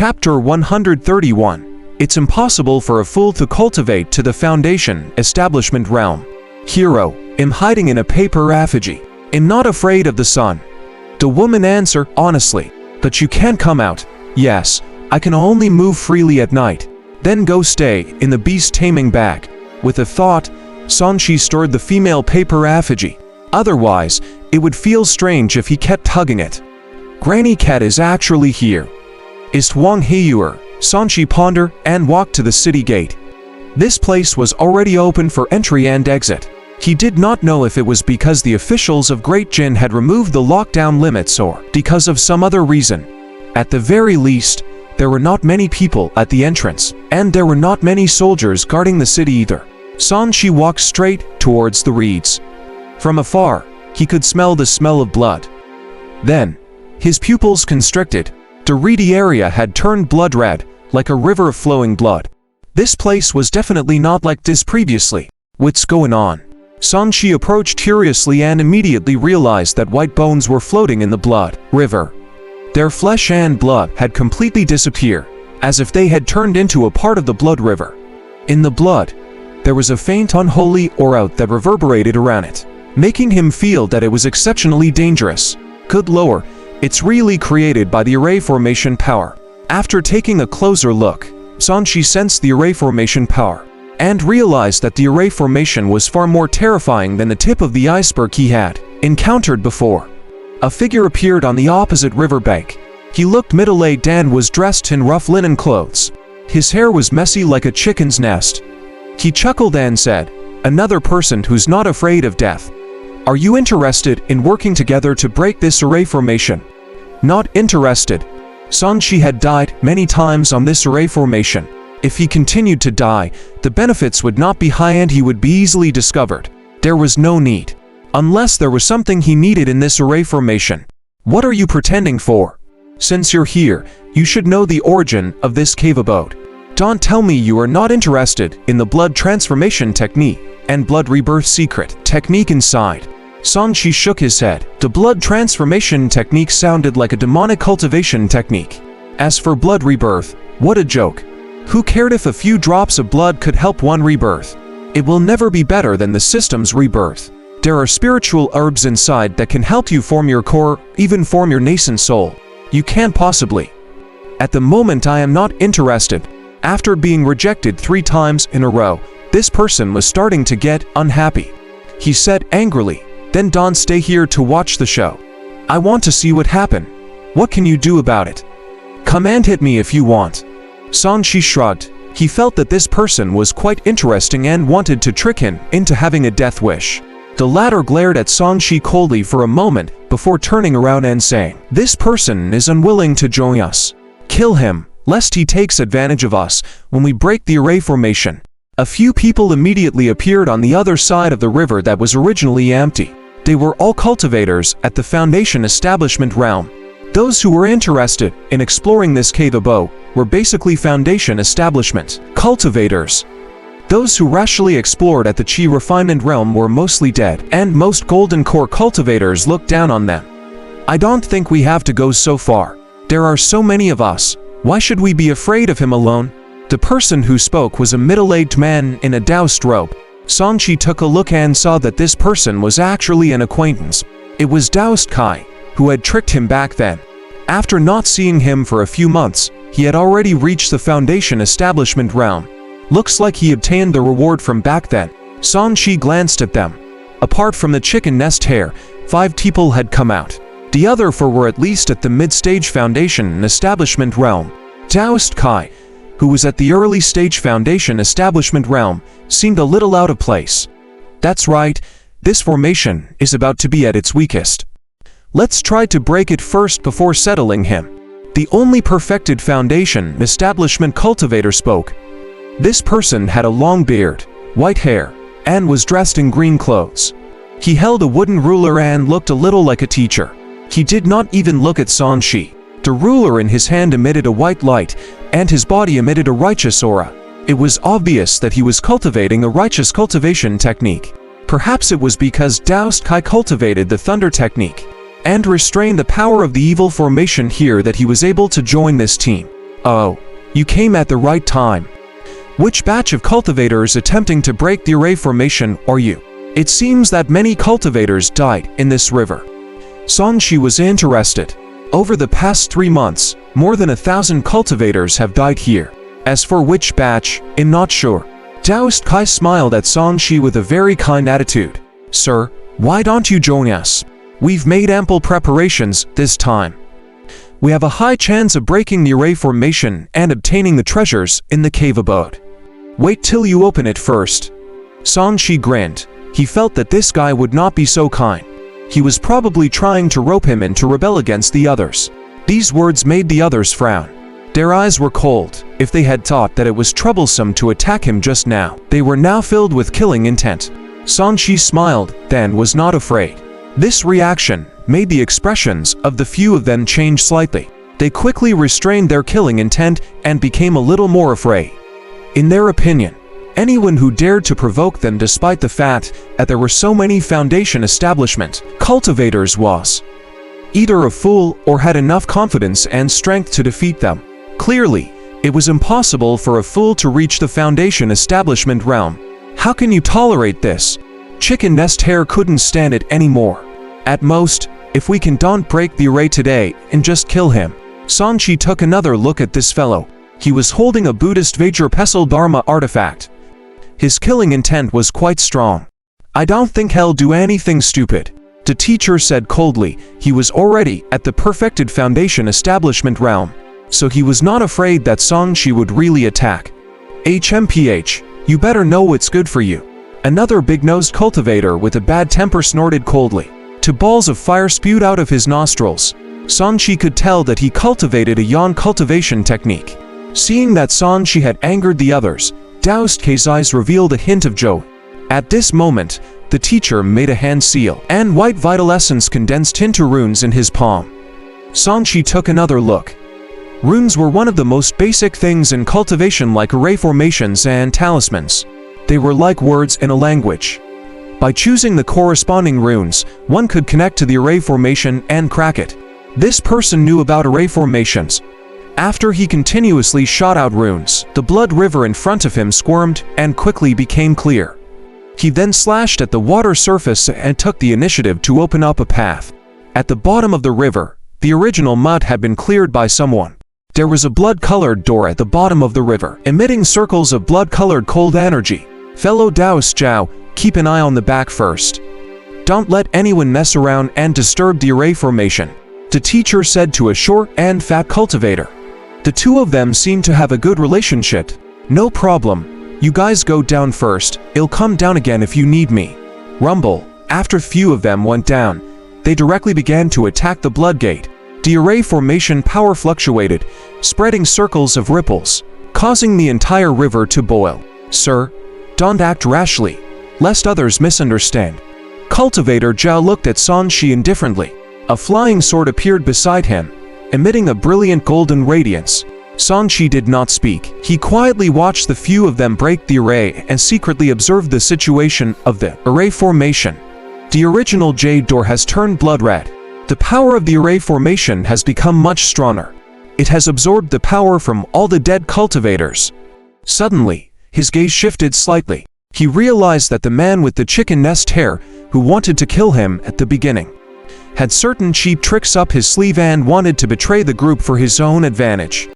Chapter 131. It's impossible for a fool to cultivate to the foundation establishment realm. Hero, am hiding in a paper effigy. Am not afraid of the sun. The woman answer, honestly. But you can't come out. Yes, I can only move freely at night. Then go stay in the beast taming bag. With a thought, Sanchi stirred the female paper effigy. Otherwise, it would feel strange if he kept hugging it. Granny Cat is actually here. Ist Wang Heyuer, Sanchi pondered and walked to the city gate. This place was already open for entry and exit. He did not know if it was because the officials of Great Jin had removed the lockdown limits or because of some other reason. At the very least, there were not many people at the entrance, and there were not many soldiers guarding the city either. Sanchi walked straight towards the reeds. From afar, he could smell the smell of blood. Then, his pupils constricted. The reedy area had turned blood red, like a river of flowing blood. This place was definitely not like this previously. What's going on? Sanchi approached curiously and immediately realized that white bones were floating in the blood river. Their flesh and blood had completely disappeared, as if they had turned into a part of the blood river. In the blood, there was a faint unholy aura that reverberated around it, making him feel that it was exceptionally dangerous. Good lord, it's really created by the array formation power. After taking a closer look, Sanchi sensed the array formation power, and realized that the array formation was far more terrifying than the tip of the iceberg he had encountered before. A figure appeared on the opposite riverbank. He looked middle-aged and was dressed in rough linen clothes. His hair was messy like a chicken's nest. He chuckled and said, "Another person who's not afraid of death. Are you interested in working together to break this array formation?" Not interested. Sanchi had died many times on this array formation. If he continued to die, the benefits would not be high and he would be easily discovered. There was no need. Unless there was something he needed in this array formation. What are you pretending for? Since you're here, you should know the origin of this cave abode. Don't tell me you are not interested in the blood transformation technique and blood rebirth secret technique inside. Sanchi shook his head. The blood transformation technique sounded like a demonic cultivation technique. As for blood rebirth, what a joke. Who cared if a few drops of blood could help one rebirth? It will never be better than the system's rebirth. There are spiritual herbs inside that can help you form your core, even form your nascent soul. You can't possibly. At the moment I am not interested. After being rejected 3 times in a row, this person was starting to get unhappy. He said angrily, "Then don't stay here to watch the show. I want to see what happened. What can you do about it? Come and hit me if you want." Sanchi shrugged. He felt that this person was quite interesting and wanted to trick him into having a death wish. The latter glared at Sanchi coldly for a moment before turning around and saying, "This person is unwilling to join us. Kill him, lest he takes advantage of us when we break the array formation." A few people immediately appeared on the other side of the river that was originally empty. They were all cultivators at the Foundation Establishment realm. Those who were interested in exploring this cave abode were basically Foundation Establishment cultivators. Those who rationally explored at the Chi Refinement realm were mostly dead, and most Golden Core cultivators looked down on them. "I don't think we have to go so far. There are so many of us. Why should we be afraid of him alone?" The person who spoke was a middle-aged man in a doused robe. Sanchi took a look and saw that this person was actually an acquaintance. It was Daoist Kai, who had tricked him back then. After not seeing him for a few months, he had already reached the Foundation Establishment realm. Looks like he obtained the reward from back then. Sanchi glanced at them. Apart from the chicken nest hair, 5 people had come out. The other 4 were at least at the mid-stage Foundation Establishment realm. Daoist Kai, who was at the early stage Foundation Establishment realm, seemed a little out of place. That's right, this formation is about to be at its weakest. Let's try to break it first before settling him. The only perfected Foundation Establishment cultivator spoke. This person had a long beard, white hair, and was dressed in green clothes. He held a wooden ruler and looked a little like a teacher. He did not even look at Sanchi. The ruler in his hand emitted a white light, and his body emitted a righteous aura. It was obvious that he was cultivating a righteous cultivation technique. Perhaps it was because Daoist Kai cultivated the thunder technique and restrained the power of the evil formation here that he was able to join this team. Oh, you came at the right time. Which batch of cultivators attempting to break the array formation are you? It seems that many cultivators died in this river. Sanshi was interested. Over the past 3 months, more than 1,000 cultivators have died here. As for which batch, I'm not sure. Daoist Kai smiled at Sanshi with a very kind attitude. Sir, why don't you join us? We've made ample preparations this time. We have a high chance of breaking the array formation and obtaining the treasures in the cave abode. Wait till you open it first. Sanshi grinned. He felt that this guy would not be so kind. He was probably trying to rope him in to rebel against the others. These words made the others frown. Their eyes were cold. If they had thought that it was troublesome to attack him just now, they were now filled with killing intent. Sanshi smiled, then was not afraid. This reaction made the expressions of the few of them change slightly. They quickly restrained their killing intent and became a little more afraid. In their opinion, anyone who dared to provoke them despite the fact that there were so many foundation establishment cultivators was either a fool or had enough confidence and strength to defeat them. Clearly, it was impossible for a fool to reach the foundation establishment realm. How can you tolerate this? Chicken Nest Hair couldn't stand it anymore. At most, if we can don't break the array today and just kill him. Sanshi took another look at this fellow. He was holding a Buddhist Vajrapesal Dharma artifact. His killing intent was quite strong. I don't think he'll do anything stupid. The teacher said coldly. He was already at the perfected foundation establishment realm, so he was not afraid that Sanshi would really attack. HMPH, you better know what's good for you. Another big-nosed cultivator with a bad temper snorted coldly. Two balls of fire spewed out of his nostrils. Sanshi could tell that he cultivated a yawn cultivation technique. Seeing that Sanshi had angered the others, Daoist K's eyes revealed a hint of joy. At this moment, the teacher made a hand seal, and white vital essence condensed into runes in his palm. Sanshi took another look. Runes were one of the most basic things in cultivation, like array formations and talismans. They were like words in a language. By choosing the corresponding runes, one could connect to the array formation and crack it. This person knew about array formations. After he continuously shot out runes, the blood river in front of him squirmed and quickly became clear. He then slashed at the water surface and took the initiative to open up a path. At the bottom of the river, the original mud had been cleared by someone. There was a blood-colored door at the bottom of the river, emitting circles of blood-colored cold energy. Fellow Daoist Zhao, keep an eye on the back first. Don't let anyone mess around and disturb the array formation, the teacher said to a short and fat cultivator. The two of them seemed to have a good relationship. No problem. You guys go down first. I'll come down again if you need me. Rumble. After few of them went down, they directly began to attack the blood gate. The array formation power fluctuated, spreading circles of ripples, causing the entire river to boil. Sir, don't act rashly, lest others misunderstand. Cultivator Zhao looked at Sanshi indifferently. A flying sword appeared beside him, emitting a brilliant golden radiance. Sanshi did not speak. He quietly watched the few of them break the array and secretly observed the situation of the array formation. The original jade door has turned blood red. The power of the array formation has become much stronger. It has absorbed the power from all the dead cultivators. Suddenly, his gaze shifted slightly. He realized that the man with the chicken nest hair, who wanted to kill him at the beginning, had certain cheap tricks up his sleeve and wanted to betray the group for his own advantage.